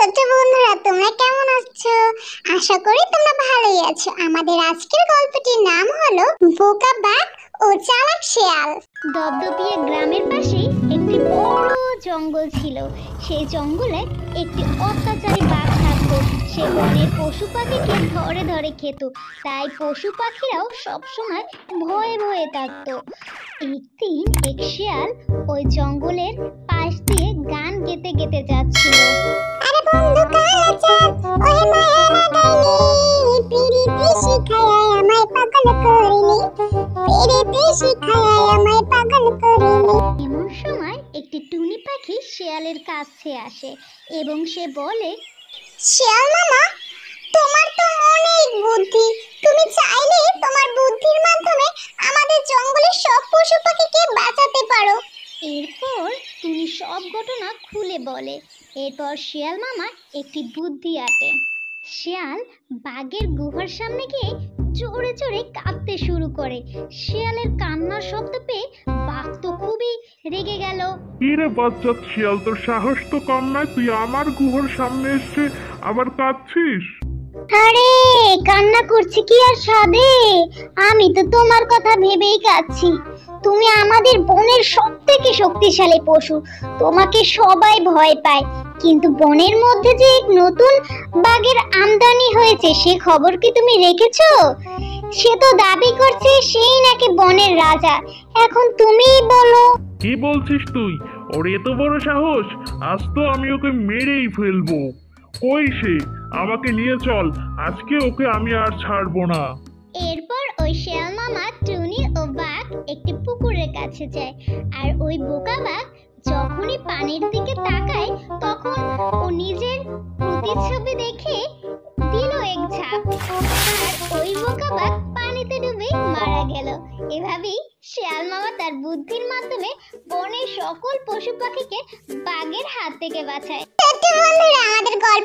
ছোট বন্ধুরা, তোমরা কেমন আছো? আশা করি তোমরা ভালোই আছো। আমাদের আজকের গল্পটির নাম হলো বোকা বাঘ ও চালাক শিয়াল। দপদপিয়া গ্রামের পাশে একটি বড় জঙ্গল ছিল। সেই জঙ্গলে একটি অত্যাচারী বাঘ থাকতো। সে বনের পশু পাখিকে ধরে ধরে খেত, তাই পশু পাখিরাও সবসময় ভয়ে ভয়ে থাকতো। একদিন এক শিয়াল ওই জঙ্গলের পাশ দিয়ে গান গেতে গেতে যাচ্ছিল। আরে বন্ধু কালাচাঁদ, ওহে মায়ারা ডাইনি, পিরিতি শিখায় আমায় পাগল করিনি, পিরিতি শিখায় আমায় পাগল করিনি। এমন সময় একটি টুনি পাখি শিয়ালের কাছে আসে এবং সে বলে, শিয়াল মামা, তোমার তো অনেক বুদ্ধি। তুমি চাইলে তোমার বুদ্ধির মাধ্যমে আমাদের জঙ্গলের সব পশু পাখিকে বাঁচাতে পারো। এরপর তুমি সব ঘটনা খুলে বলে। এরপর শিয়াল মামা একটি বুদ্ধি আঁটে। শিয়াল বাঘের গুহার সামনে গিয়ে জোরে জোরে কাঁদতে শুরু করে। শিয়ালের কান্নার শব্দ পেয়ে বাঘ তো খুবই রেগে গেল। কিরে বাচ্চা শিয়াল, তোর সাহস তো কম নয়, তুই আমার গুহার সামনে এসে আবার কাঁদছিস? আরে কান্না করছি কি আর সাধে, আমি তো তোমার কথা ভেবেই কাঁদছি। তুমি আমাদের বনের সবথেকে শক্তিশালী পশু, তোমাকে সবাই ভয় পায়। কিন্তু বনের মধ্যে যে এক নতুন বাঘের আমদানি হয়েছে, সে খবর কি তুমি রেখেছো? সে তো দাবি করছে সেই নাকি বনের রাজা। এখন তুমিই বলো। কি বলছিস তুই? ওর এত বড় সাহস! আজ তো আমি ওকে মেরেই ফেলবো। কই সে? আমাকে নিয়ে চল, আজকে ওকে আমি আর ছাড়বো না। এরপর ওই শিয়াল মামা, টুনি ও বাঘ একটি পুকুরের কাছে যায়। আর ওই বোকা বাঘ যখনই পানির দিকে তাকায়, তখন ও নিজের প্রতিচ্ছবি দেখে দিল এক ঝাঁপ, আর ওই বোকা বাঘ পানিতে ডুবে মারা গেল। এভাবেই শিয়াল মামা তার বুদ্ধির মাধ্যমে বনের সকল পশু পাখিকে বাঘের হাত থেকে বাঁচায়। ছোট্ট বন্ধুরা, আমাদের গল্প